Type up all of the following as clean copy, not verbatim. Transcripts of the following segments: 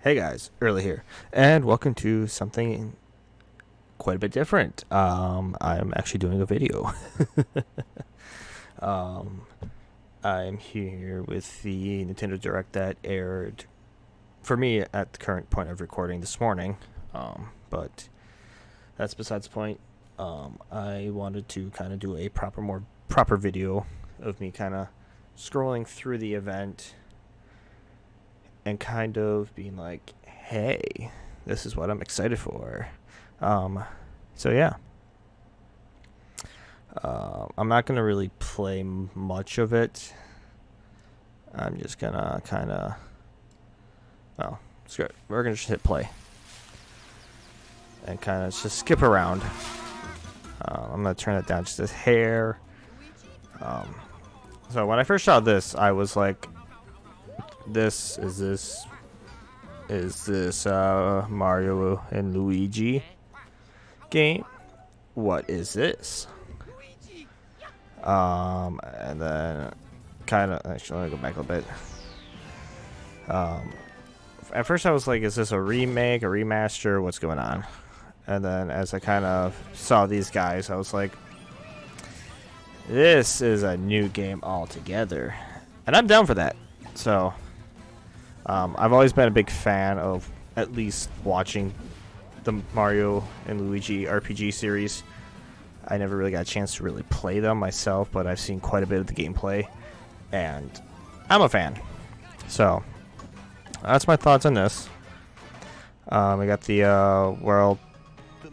Hey guys, Early here, and welcome to something quite a bit different. I'm actually doing a video. um, I'm here with the Nintendo Direct that aired for me at the current point of recording this morning. But that's besides the point. I wanted to kind of do a more proper video of me kind of scrolling through the event and kind of being like, hey, this is what I'm excited for. So yeah. I'm not going to really play much of it. I'm just going to kind of... Oh, screw it. We're going to just hit play. And kind of just skip around. I'm going to turn it down just a hair. So when I first saw this, I was like, Is this Mario and Luigi game? What is this? And then kind of actually let me go back a little bit. At first I was like, is this a remake, a remaster? What's going on? And then as I kind of saw these guys, I was like, this is a new game altogether, and I'm down for that. So I've always been a big fan of at least watching the Mario and Luigi RPG series. I never really got a chance to really play them myself, but I've seen quite a bit of the gameplay, and I'm a fan. So that's my thoughts on this. We got the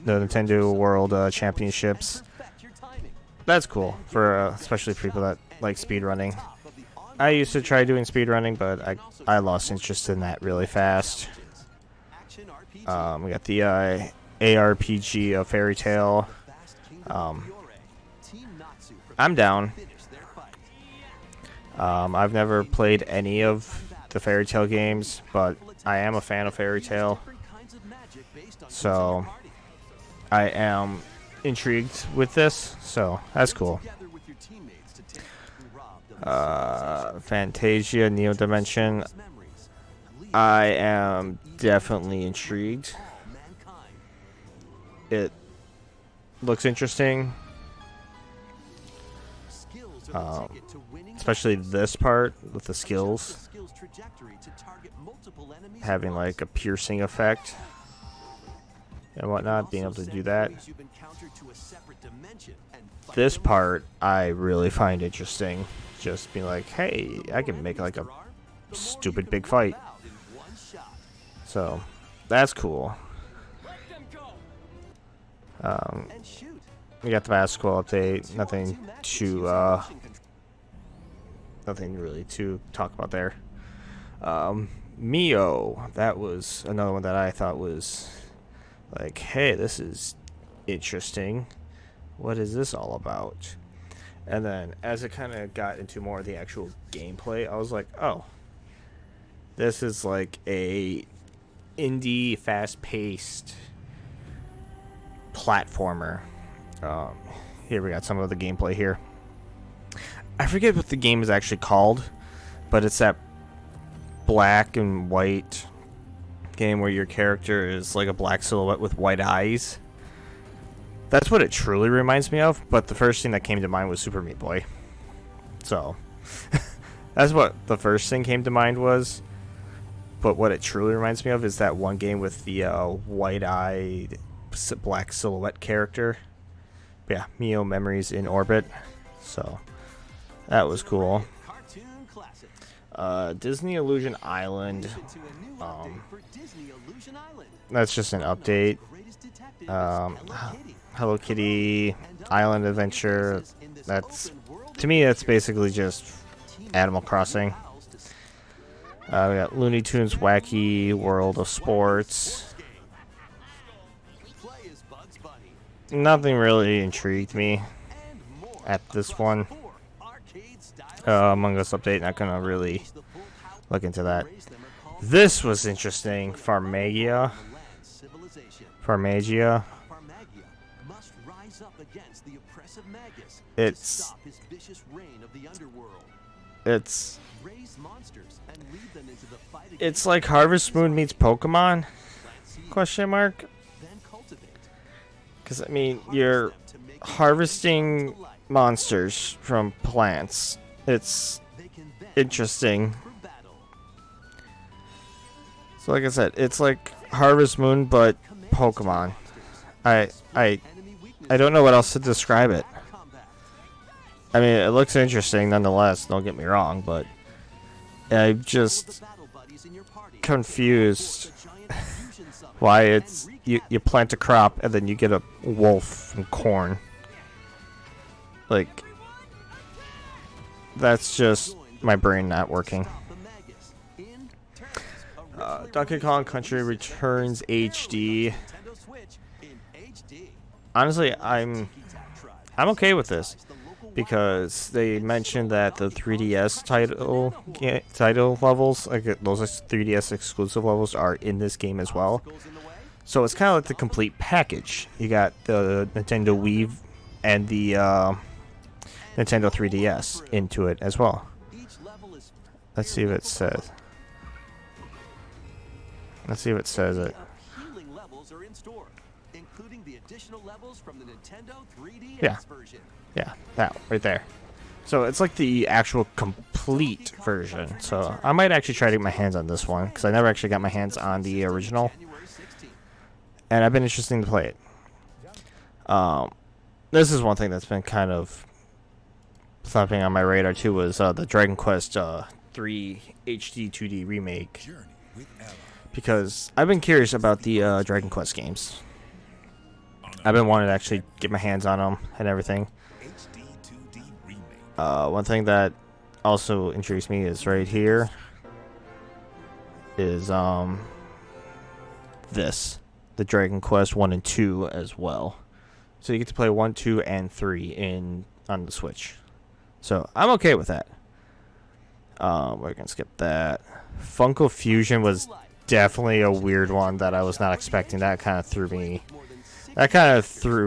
Nintendo World Championships. That's cool for especially for people that like speedrunning. I used to try doing speedrunning, but I lost interest in that really fast. We got the ARPG of Fairy Tail. I'm down. I've never played any of the Fairy Tail games, but I am a fan of Fairy Tail. So I am intrigued with this, so that's cool. Fantasia Neo Dimension. I am definitely intrigued. It looks interesting. Especially this part with the skills. Having like a piercing effect and whatnot, being able to do that. This part I really find interesting. Just being like, hey, I can make like a stupid big fight. So that's cool. We got the basketball update. Nothing really to talk about there. Mio, that was another one that I thought was like, hey, this is interesting. What is this all about? And then as it kind of got into more of the actual gameplay, I was like, oh, this is like a indie fast-paced platformer. Here we got some of the gameplay here. I forget what the game is actually called, but it's that black and white game where your character is like a black silhouette with white eyes. That's what it truly reminds me of, but the first thing that came to mind was Super Meat Boy. So, that's what the first thing came to mind was. But what it truly reminds me of is that one game with the white-eyed black silhouette character. But yeah, Mio Memories in Orbit. So, that was cool. Disney Illusion Island. That's just an update. Hello Kitty Island Adventure. That's, to me, that's basically just Animal Crossing. We got Looney Tunes Wacky World of Sports. Nothing really intrigued me at this one. Among Us update, not gonna really look into that. This was interesting. Farmagia. It's It's like Harvest Moon meets Pokemon? Question mark. Because, I mean, you're harvesting monsters from plants. It's interesting. So, like I said, it's like Harvest Moon, but Pokemon. I don't know what else to describe it. I mean, it looks interesting nonetheless, don't get me wrong, but I'm just confused why it's you plant a crop and then you get a wolf from corn. Like, that's just my brain not working. Donkey Kong Country Returns HD. Honestly, I'm okay with this because they mentioned that the 3DS title levels, like those 3DS exclusive levels, are in this game as well. So it's kind of like the complete package. You got the Nintendo Wii and the Nintendo 3DS into it as well. Let's see if it says. Let's see if it says it. Yeah. Yeah, that right there. So it's like the actual complete version. So I might actually try to get my hands on this one because I never actually got my hands on the original. And I've been interested to play it. This is one thing that's been kind of thumping on my radar too, was the Dragon Quest 3 HD 2D remake. Because I've been curious about the Dragon Quest games. I've been wanting to actually get my hands on them and everything. One thing that also intrigues me is right here is this, the Dragon Quest 1 and 2 as well. So you get to play 1, 2, and 3 on the Switch. So I'm okay with that. We're gonna skip that. Funko Fusion was definitely a weird one that I was not expecting. That kind of threw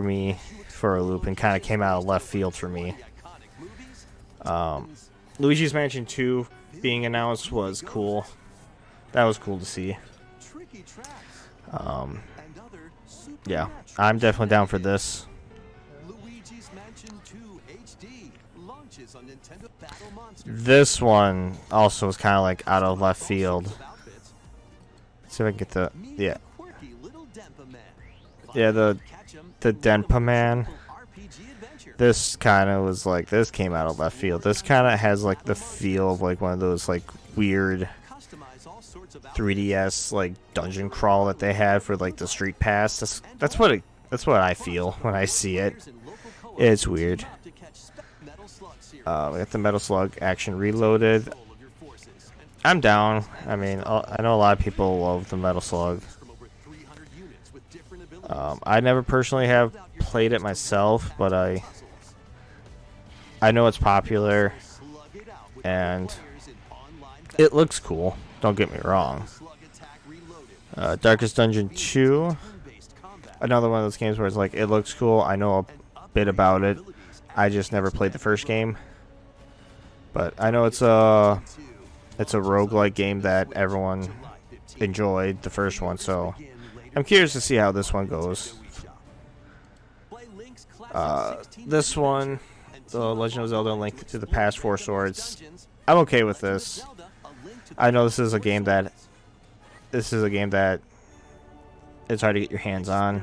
me for a loop and kind of came out of left field for me. Luigi's Mansion 2 being announced was cool. That was cool to see. Yeah, I'm definitely down for this. This one also was kind of like out of left field. Let's see if I can get the the Denpa Man. This kind of was like, this came out of left field. This kind of has like the feel of like one of those like weird 3DS like dungeon crawl that they had for like the Street Pass. That's what I feel when I see it. It's weird. We got the Metal Slug Action Reloaded. I'm down. I mean, I know a lot of people love the Metal Slug. I never personally have played it myself, but I know it's popular, and it looks cool. Don't get me wrong. Darkest Dungeon 2. Another one of those games where it's like, it looks cool. I know a bit about it. I just never played the first game. But I know it's a roguelike game that everyone enjoyed, the first one, so I'm curious to see how this one goes. This one, The Legend of Zelda: Link to the Past 4 Swords. I'm okay with this. I know this is a game that it's hard to get your hands on.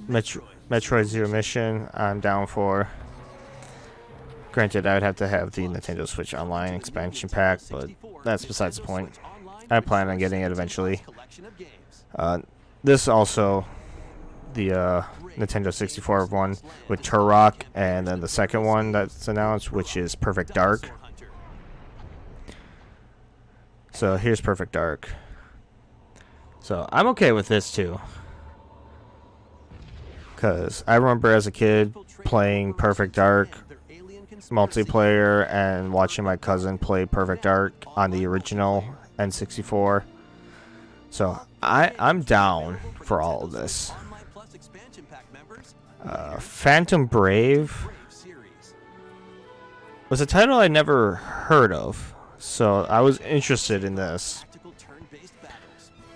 Metroid Zero Mission, I'm down for. Granted, I would have to have the Nintendo Switch Online expansion pack, but that's besides the point. I plan on getting it eventually. This also, the Nintendo 64 one with Turok, and then the second one that's announced, which is Perfect Dark. So here's Perfect Dark. So I'm okay with this too, because I remember as a kid playing Perfect Dark multiplayer and watching my cousin play Perfect Dark on the original N64. So I'm down for all of this. Phantom Brave. was a title I never heard of, so I was interested in this.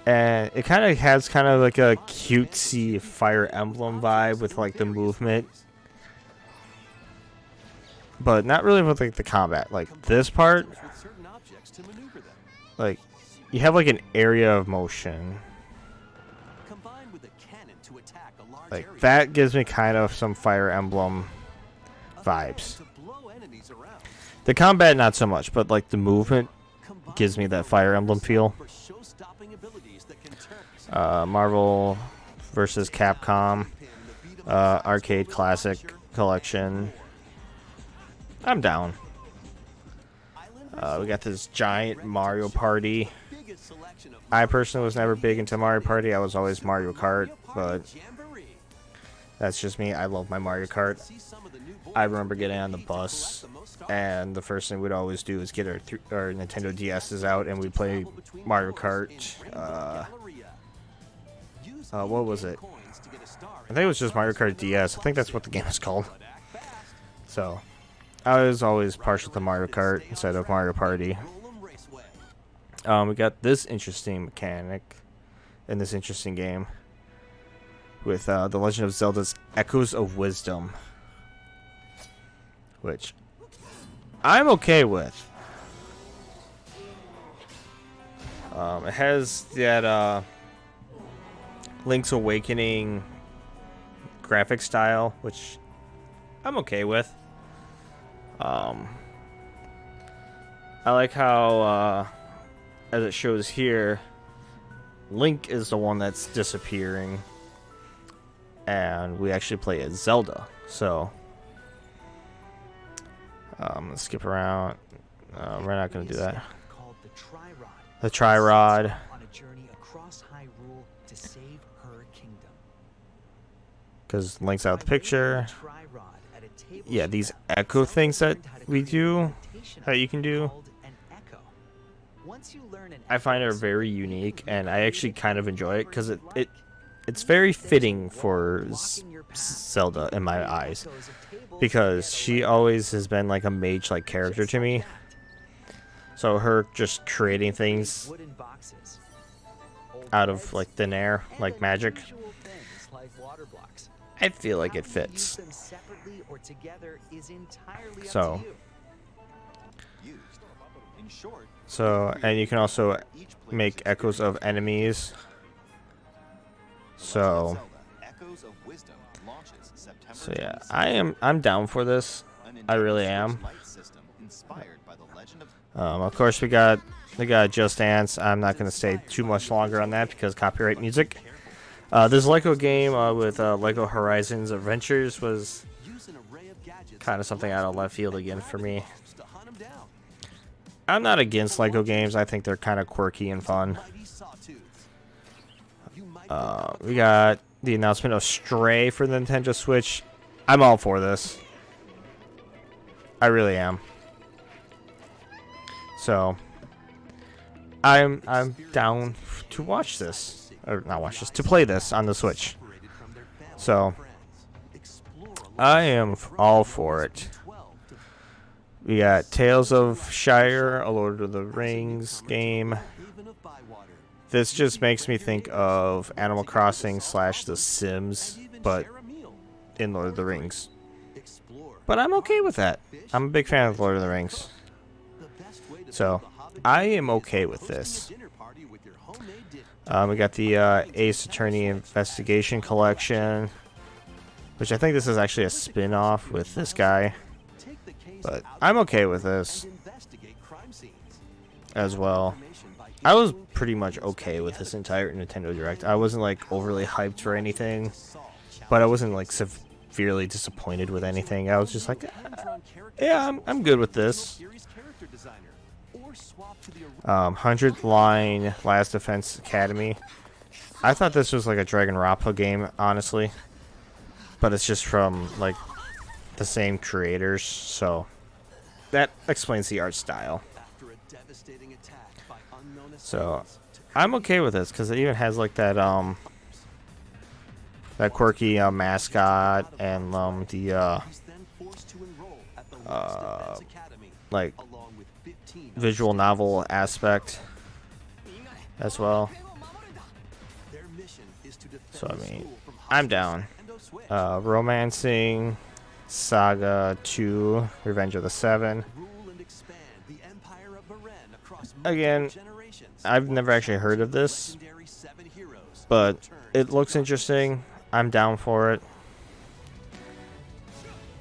And it kind of has kind of like a cutesy Fire Emblem vibe with like the movement, but not really with like the combat. Like this part, like you have like an area of motion. Like that gives me kind of some Fire Emblem vibes. The combat not so much, but like the movement gives me that Fire Emblem feel. Marvel versus Capcom Arcade Classic Collection. I'm down. We got this giant Mario Party. I personally was never big into Mario Party. I was always Mario Kart, but that's just me. I love my Mario Kart. I remember getting on the bus, and the first thing we'd always do is get our Nintendo DS's out, and we'd play Mario Kart. What was it? I think it was just Mario Kart DS. I think that's what the game is called. So, I was always partial to Mario Kart instead of Mario Party. We got this interesting mechanic in this interesting game with The Legend of Zelda's Echoes of Wisdom, which I'm okay with. It has that Link's Awakening graphic style, which I'm okay with. I like how, as it shows here, Link is the one that's disappearing, and we actually play as Zelda. So, let's skip around. We're not going to do that. The Tri-Rod. Because Link's out of the picture. Yeah, these echo things that we do, that you can do, I find are very unique, and I actually kind of enjoy it because it's very fitting for Zelda in my eyes, because she always has been like a mage-like character to me. So her just creating things out of like thin air, like magic, I feel like it fits. So, and you can also make echoes of enemies. So yeah, I'm down for this. I really am. Of course, we got Just Dance. I'm not going to stay too much longer on that because copyright music. This Lego game with Lego Horizons Adventures was kind of something out of left field again for me. I'm not against Lego games. I think they're kind of quirky and fun. We got the announcement of Stray for the Nintendo Switch. I'm all for this. I really am. So, I'm down to watch this. Or not watch this, to play this on the Switch. So, I am all for it. We got Tales of Shire, a Lord of the Rings game. This just makes me think of Animal Crossing / The Sims, but in Lord of the Rings. But I'm okay with that. I'm a big fan of Lord of the Rings. So, I am okay with this. We got the Ace Attorney Investigation Collection, which I think this is actually a spin-off with this guy. But I'm okay with this as well. I was pretty much okay with this entire Nintendo Direct. I wasn't like overly hyped for anything, but I wasn't like severely disappointed with anything. I was just like, yeah, I'm good with this. 100th Line Last Defense Academy. I thought this was like a Dragonroppa game, honestly, but it's just from like the same creators, so that explains the art style. So I'm okay with this because it even has like that that quirky mascot and the like visual novel aspect as well. So I mean, I'm down. Romancing Saga 2 Revenge of the Seven. Again, I've never actually heard of this, but it looks interesting. I'm down for it.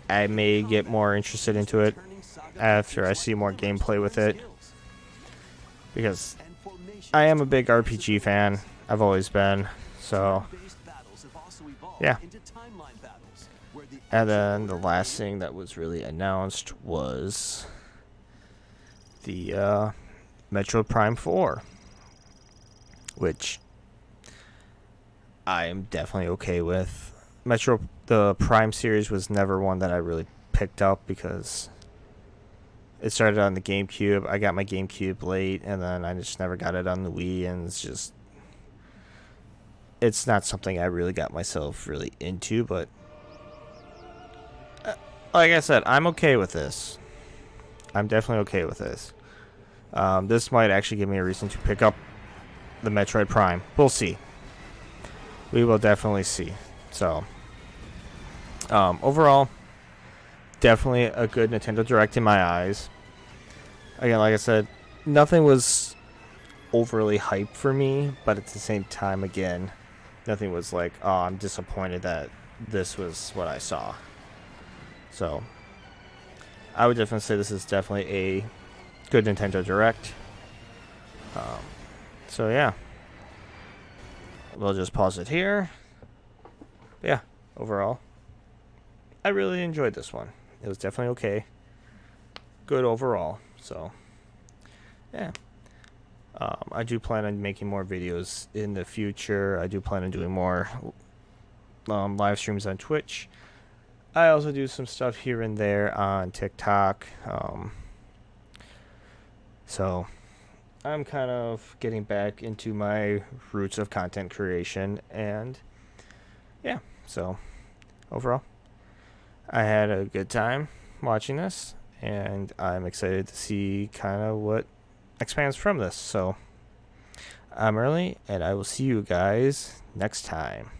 I may get more interested into it after I see more gameplay with it, because I am a big RPG fan. I've always been. So yeah. And then the last thing that was really announced was the Metroid Prime 4, which I am definitely okay with. The Prime series was never one that I really picked up because it started on the GameCube. I got my GameCube late, and then I just never got it on the Wii, and it's not something I really got myself really into, but like I said, I'm okay with this. I'm definitely okay with this. This might actually give me a reason to pick up the Metroid Prime. We'll see. We will definitely see. So, overall, definitely a good Nintendo Direct in my eyes. Again, like I said, nothing was overly hyped for me, but at the same time, again, nothing was like, oh, I'm disappointed that this was what I saw. So, I would definitely say this is definitely a good Nintendo Direct. So yeah, we'll just pause it here. Yeah, overall, I really enjoyed this one. It was definitely okay. Good overall. So, yeah. I do plan on making more videos in the future. I do plan on doing more live streams on Twitch. I also do some stuff here and there on TikTok. So, I'm kind of getting back into my roots of content creation. And, yeah. So, overall, I had a good time watching this. And I'm excited to see kind of what expands from this. So, I'm Early, and I will see you guys next time.